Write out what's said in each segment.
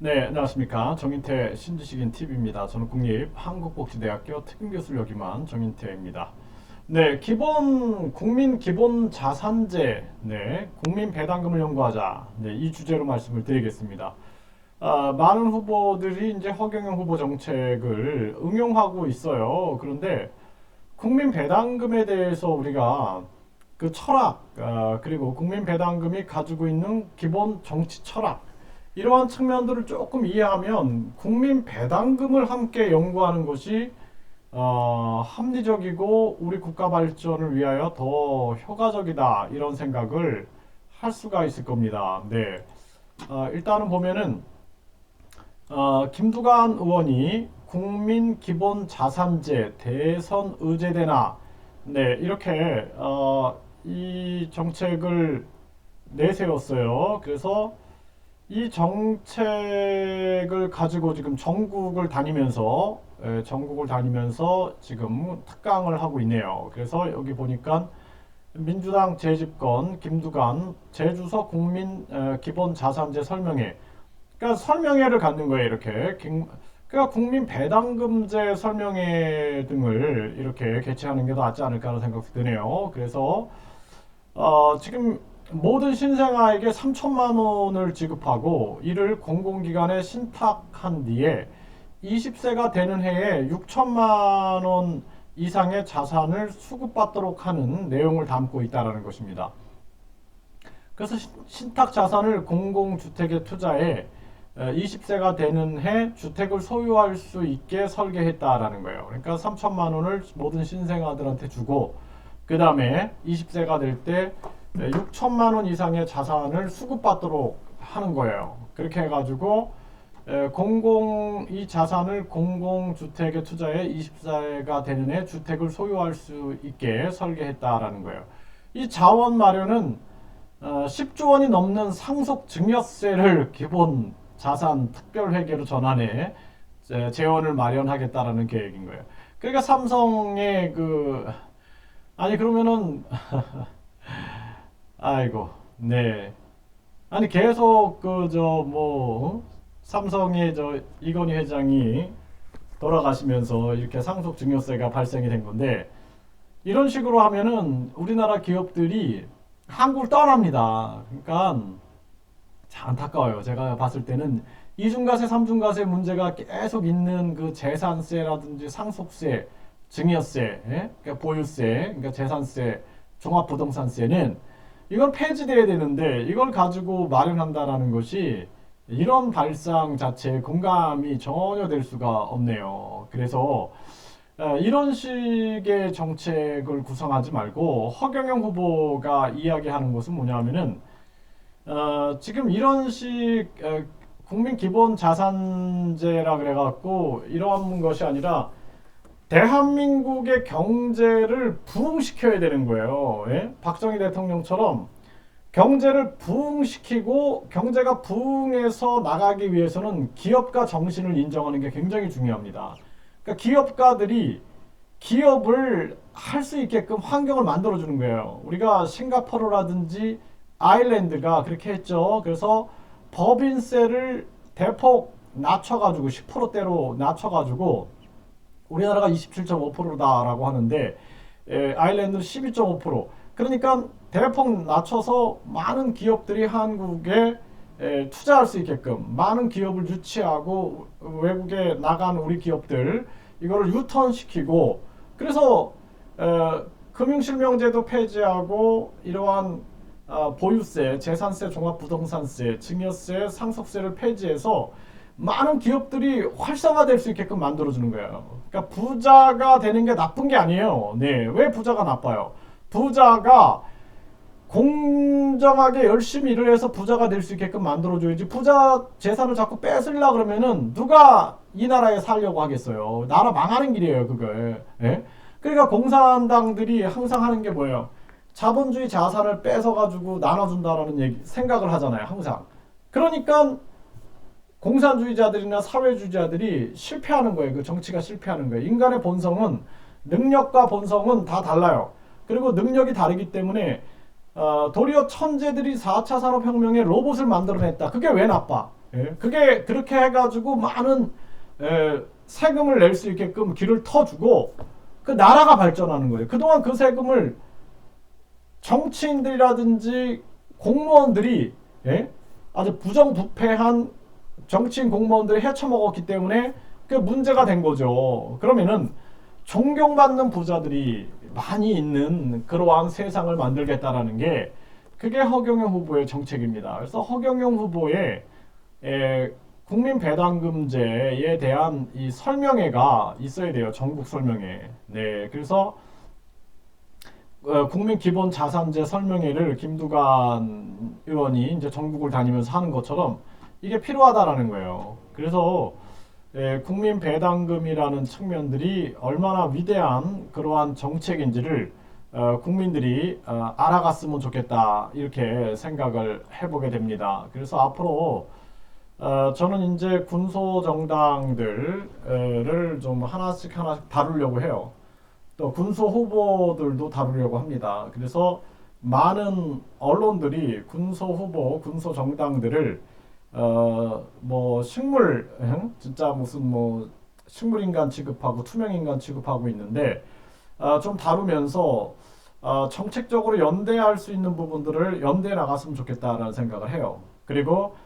네, 안녕하십니까. 정인태 신지식인 TV입니다. 저는 국립한국복지대학교 특임교수를 역임한 정인태입니다. 네, 국민 기본 자산제, 네, 국민 배당금을 연구하자. 네, 이 주제로 말씀을 드리겠습니다. 많은 후보들이 이제 허경영 후보 정책을 응용하고 있어요. 그런데 국민 배당금에 대해서 우리가 그 철학, 그리고 국민 배당금이 가지고 있는 기본 정치 철학, 이러한 측면들을 조금 이해하면 국민 배당금을 함께 연구하는 것이 합리적이고 우리 국가 발전을 위하여 더 효과적이다, 이런 생각을 할 수가 있을 겁니다. 네, 일단은 보면은 김두관 의원이 국민 기본 자산제 대선 의제되나, 네, 이렇게 이 정책을 내세웠어요. 그래서 이 정책을 가지고 지금 전국을 다니면서 지금 특강을 하고 있네요. 그래서 여기 보니까 민주당 재집권 김두관 제주서 국민 기본 자산제 설명회, 그러니까 설명회를 갖는 거예요. 이렇게 그러니까 국민 배당금제 설명회 등을 이렇게 개최하는 게 더 낫지 않을까라는 생각이 드네요. 그래서 지금 모든 신생아에게 3천만 원을 지급하고 이를 공공기관에 신탁한 뒤에 20세가 되는 해에 6천만 원 이상의 자산을 수급받도록 하는 내용을 담고 있다는 것입니다. 그래서 신탁 자산을 공공주택에 투자해 20세가 되는 해 주택을 소유할 수 있게 설계했다라는 거예요. 그러니까 3천만 원을 모든 신생아들한테 주고 그 다음에 20세가 될 때 6천만 원 이상의 자산을 수급받도록 하는 거예요. 그렇게 해가지고 이 자산을 공공주택에 투자해 20세가 되는 해 주택을 소유할 수 있게 설계했다라는 거예요. 이 자원 마련은 10조 원이 넘는 상속 증여세를 기본 자산 특별회계로 전환해 재원을 마련하겠다라는 계획인 거예요. 그러니까 삼성의 아니 그러면은 아이고, 네, 아니 계속 삼성의 이건희 회장이 돌아가시면서 이렇게 상속 증여세가 발생이 된 건데, 이런 식으로 하면은 우리나라 기업들이 한국을 떠납니다. 그러니까 참 안타까워요. 제가 봤을 때는 이중과세, 삼중과세 문제가 계속 있는 그 재산세라든지 상속세, 증여세, 예? 그러니까 보유세, 그러니까 재산세, 종합부동산세는 이건 폐지돼야 되는데 이걸 가지고 마련한다라는 것이 이런 발상 자체에 공감이 전혀 될 수가 없네요. 그래서 이런 식의 정책을 구성하지 말고 허경영 후보가 이야기하는 것은 뭐냐면은 지금 이런 국민 기본 자산제라 그래갖고 이런 것이 아니라 대한민국의 경제를 부흥시켜야 되는 거예요. 예? 박정희 대통령처럼 경제를 부흥시키고 경제가 부흥해서 나가기 위해서는 기업가 정신을 인정하는 게 굉장히 중요합니다. 그러니까 기업가들이 기업을 할 수 있게끔 환경을 만들어주는 거예요. 우리가 싱가포르라든지 아일랜드가 그렇게 했죠. 그래서 법인세를 대폭 낮춰가지고 10%대로 낮춰가지고 우리나라가 27.5%다라고 하는데 아일랜드는 12.5%. 그러니까 대폭 낮춰서 많은 기업들이 한국에 투자할 수 있게끔 많은 기업을 유치하고 외국에 나간 우리 기업들 이거를 유턴시키고, 그래서 금융실명제도 폐지하고 이러한 보유세, 재산세, 종합부동산세, 증여세, 상속세를 폐지해서 많은 기업들이 활성화될 수 있게끔 만들어주는 거예요. 그러니까 부자가 되는 게 나쁜 게 아니에요. 네, 왜 부자가 나빠요? 부자가 공정하게 열심히 일을 해서 부자가 될 수 있게끔 만들어줘야지, 부자 재산을 자꾸 뺏으려 그러면은 누가 이 나라에 살려고 하겠어요. 나라 망하는 길이에요, 그걸. 예? 그러니까 공산당들이 항상 하는 게 뭐예요? 자본주의 자산을 뺏어가지고 나눠준다라는 생각을 하잖아요, 항상. 그러니까 공산주의자들이나 사회주의자들이 실패하는 거예요. 그 정치가 실패하는 거예요. 인간의 본성은, 능력과 본성은 다 달라요. 그리고 능력이 다르기 때문에 도리어 천재들이 4차 산업혁명에 로봇을 만들어냈다. 그게 왜 나빠? 예? 그게 그렇게 해가지고 많은 세금을 낼 수 있게끔 길을 터주고 그 나라가 발전하는 거예요. 그동안 그 세금을 정치인들이라든지 공무원들이 예? 아주 부정부패한 정치인 공무원들이 헤쳐먹었기 때문에 그 문제가 된 거죠. 그러면은 존경받는 부자들이 많이 있는 그러한 세상을 만들겠다라는 게 그게 허경영 후보의 정책입니다. 그래서 허경영 후보의 국민 배당금제에 대한 이 설명회가 있어야 돼요. 전국 설명회. 네, 그래서 국민 기본 자산제 설명회를 김두관 의원이 이제 전국을 다니면서 하는 것처럼 이게 필요하다라는 거예요. 그래서 국민 배당금이라는 측면들이 얼마나 위대한 그러한 정책인지를 국민들이 알아갔으면 좋겠다 이렇게 생각을 해보게 됩니다. 그래서 앞으로 저는 이제 군소 정당들을 좀 하나씩 다루려고 해요. 또 군소 후보들도 다루려고 합니다. 그래서 많은 언론들이 군소 후보, 군소 정당들을 뭐 식물, 진짜 무슨 뭐 식물인간 취급하고 투명인간 취급하고 있는데 좀 다루면서 정책적으로 연대할 수 있는 부분들을 연대해 나갔으면 좋겠다라는 생각을 해요. 그리고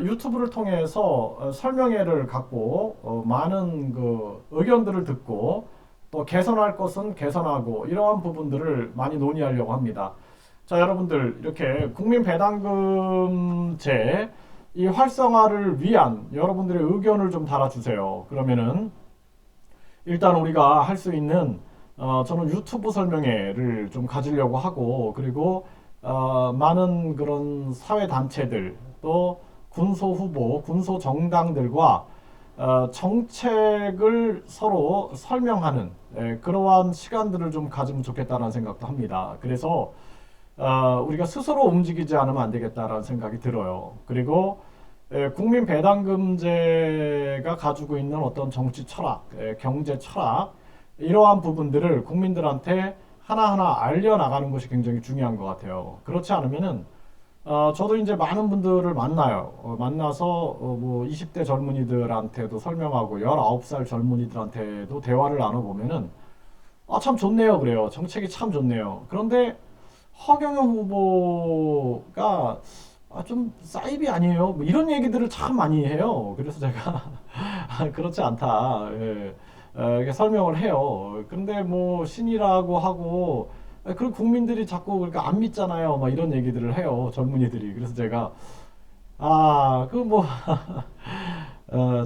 유튜브를 통해서 설명회를 갖고 많은 그 의견들을 듣고 또 개선할 것은 개선하고 이러한 부분들을 많이 논의하려고 합니다. 자, 여러분들 이렇게 국민 배당금제 이 활성화를 위한 여러분들의 의견을 좀 달아주세요. 그러면은 일단 우리가 할 수 있는 저는 유튜브 설명회를 좀 가지려고 하고 그리고 많은 그런 사회 단체들 또 군소 후보, 군소 정당들과 정책을 서로 설명하는 그러한 시간들을 좀 가지면 좋겠다는 생각도 합니다. 그래서 우리가 스스로 움직이지 않으면 안 되겠다라는 생각이 들어요. 그리고 국민 배당금제가 가지고 있는 어떤 정치 철학, 경제 철학 이러한 부분들을 국민들한테 하나하나 알려나가는 것이 굉장히 중요한 것 같아요. 그렇지 않으면은 저도 이제 많은 분들을 만나요. 만나서 뭐 20대 젊은이들한테도 설명하고 19살 젊은이들한테도 대화를 나눠보면은 참 좋네요. 그래요. 정책이 참 좋네요. 그런데 허경영 후보가 좀 사이비 아니에요? 뭐 이런 얘기들을 참 많이 해요. 그래서 제가 그렇지 않다. 예. 이렇게 설명을 해요. 근데 뭐 신이라고 하고 그리고 국민들이 자꾸 그러니까 안 믿잖아요. 막 이런 얘기들을 해요. 젊은이들이. 그래서 제가 그 뭐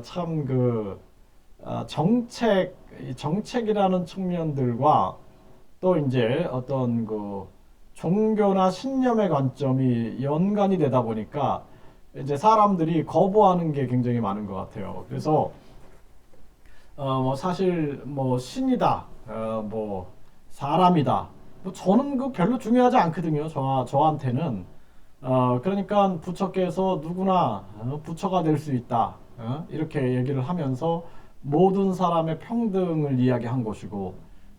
참 그 정책이라는 측면들과 또 이제 어떤 그 종교나 신념의 관점이 연관이 되다 보니까 이제 사람들이 거부하는 게 굉장히 많은 것 같아요. 그래서 뭐 사실 뭐 신이다, 뭐 사람이다. 뭐 저는 그 별로 중요하지 않거든요. 저한테는 그러니까 부처께서 누구나 부처가 될 수 있다. 이렇게 얘기를 하면서 모든 사람의 평등을 이야기한 것이고,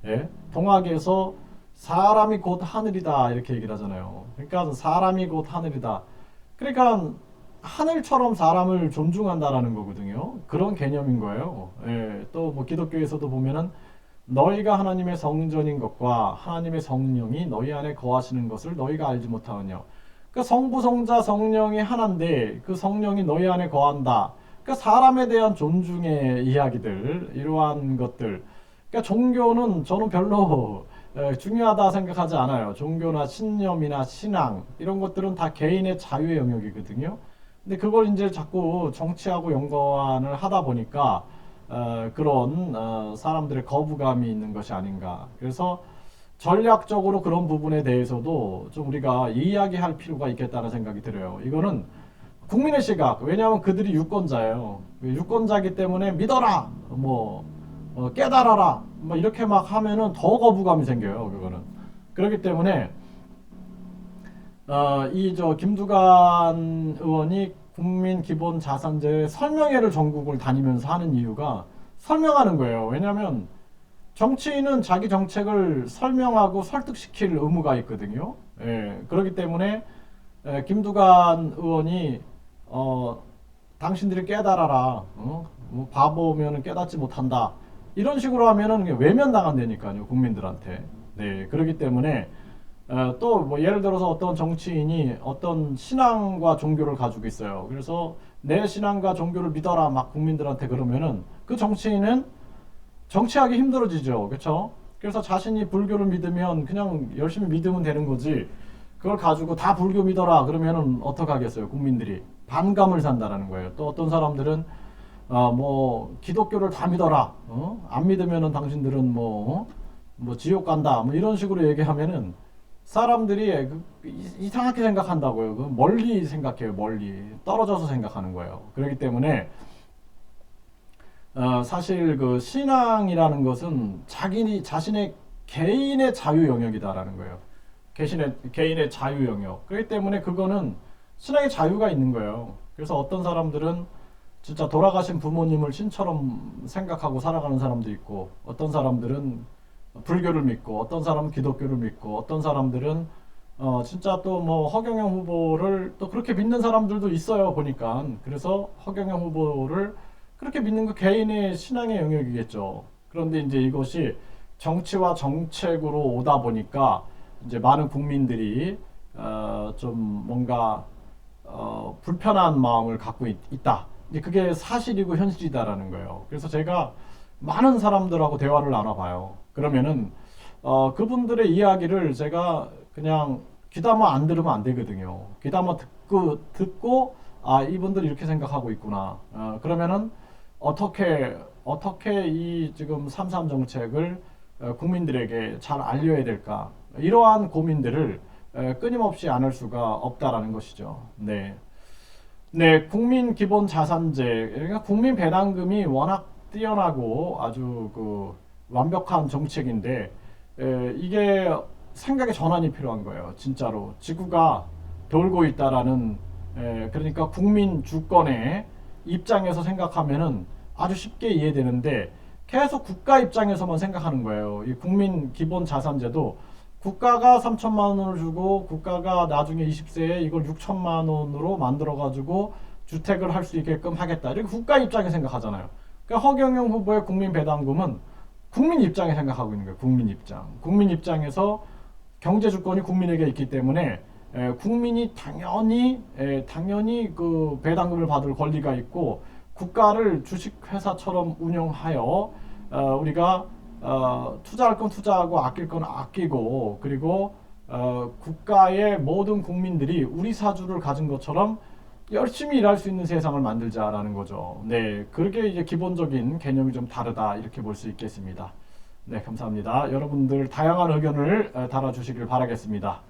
예? 동학에서 사람이 곧 하늘이다 이렇게 얘기를 하잖아요. 그러니까 사람이 곧 하늘이다. 그러니까 하늘처럼 사람을 존중한다라는 거거든요. 그런 개념인 거예요. 예, 또 뭐 기독교에서도 보면은 너희가 하나님의 성전인 것과 하나님의 성령이 너희 안에 거하시는 것을 너희가 알지 못하느냐. 그 성부, 성자, 성령이 하나인데 그 성령이 너희 안에 거한다. 그 사람에 대한 존중의 이야기들, 이러한 것들. 그러니까 종교는 저는 별로 중요하다 생각하지 않아요. 종교나 신념이나 신앙 이런 것들은 다 개인의 자유의 영역이거든요. 근데 그걸 이제 자꾸 정치하고 연관을 하다 보니까 그런 사람들의 거부감이 있는 것이 아닌가. 그래서 전략적으로 그런 부분에 대해서도 좀 우리가 이야기할 필요가 있겠다는 생각이 들어요. 이거는 국민의 시각, 왜냐하면 그들이 유권자예요. 유권자이기 때문에 믿어라, 뭐 깨달아라, 뭐 이렇게 막 하면은 더 거부감이 생겨요. 그거는. 그렇기 때문에 이 저 김두관 의원이 국민 기본 자산제 설명회를 전국을 다니면서 하는 이유가 설명하는 거예요. 왜냐하면 정치인은 자기 정책을 설명하고 설득시킬 의무가 있거든요. 예, 그렇기 때문에 김두관 의원이 당신들이 깨달아라. 뭐 바보면은 깨닫지 못한다. 이런 식으로 하면은 외면당한다니까요, 국민들한테. 네, 그렇기 때문에 또 뭐 예를 들어서 어떤 정치인이 어떤 신앙과 종교를 가지고 있어요. 그래서 내 신앙과 종교를 믿어라 막 국민들한테 그러면은 그 정치인은 정치하기 힘들어지죠. 그렇죠? 그래서 자신이 불교를 믿으면 그냥 열심히 믿으면 되는 거지. 그걸 가지고 다 불교 믿어라 그러면은 어떡하겠어요? 국민들이 반감을 산다라는 거예요. 또 어떤 사람들은 뭐 기독교를 다 믿어라. 안 믿으면은 당신들은 뭐 지옥 간다. 뭐 이런 식으로 얘기하면은 사람들이 이상하게 생각한다고요. 멀리 생각해요. 멀리 떨어져서 생각하는 거예요. 그렇기 때문에 사실 그 신앙이라는 것은 자신의 개인의 자유 영역이다라는 거예요. 개인의 자유 영역. 그렇기 때문에 그거는 신앙의 자유가 있는 거예요. 그래서 어떤 사람들은 진짜 돌아가신 부모님을 신처럼 생각하고 살아가는 사람도 있고, 어떤 사람들은 불교를 믿고, 어떤 사람은 기독교를 믿고, 어떤 사람들은 진짜 또 뭐 허경영 후보를 또 그렇게 믿는 사람들도 있어요, 보니까. 그래서 허경영 후보를 그렇게 믿는 거 개인의 신앙의 영역이겠죠. 그런데 이제 이것이 정치와 정책으로 오다 보니까 이제 많은 국민들이 좀 뭔가 불편한 마음을 갖고 있다. 이제 그게 사실이고 현실이다라는 거예요. 그래서 제가 많은 사람들하고 대화를 나눠봐요. 그러면은 그분들의 이야기를 제가 그냥 귀담아 안 들으면 안 되거든요. 귀담아 듣고 이분들 이렇게 생각하고 있구나. 그러면은 어떻게 이 지금 3.3 정책을 국민들에게 잘 알려야 될까? 이러한 고민들을 끊임없이 안 할 수가 없다라는 것이죠. 네. 네, 국민 기본 자산제, 그러니까 국민 배당금이 워낙 뛰어나고 아주 그 완벽한 정책인데 이게 생각의 전환이 필요한 거예요. 진짜로 지구가 돌고 있다라는 그러니까 국민 주권의 입장에서 생각하면은 아주 쉽게 이해되는데 계속 국가 입장에서만 생각하는 거예요. 이 국민 기본 자산제도 국가가 3천만 원을 주고 국가가 나중에 20세에 이걸 6천만 원으로 만들어 가지고 주택을 할 수 있게끔 하겠다. 이렇게 국가 입장에 생각하잖아요. 그러니까 허경영 후보의 국민 배당금은 국민 입장에 생각하고 있는 거예요. 국민 입장. 국민 입장에서 경제 주권이 국민에게 있기 때문에 국민이 당연히 그 배당금을 받을 권리가 있고 국가를 주식회사처럼 운영하여 우리가 투자할 건 투자하고 아낄 건 아끼고 그리고 국가의 모든 국민들이 우리 사주를 가진 것처럼 열심히 일할 수 있는 세상을 만들자라는 거죠. 네, 그게 이제 기본적인 개념이 좀 다르다 이렇게 볼 수 있겠습니다. 네, 감사합니다. 여러분들 다양한 의견을 달아주시길 바라겠습니다.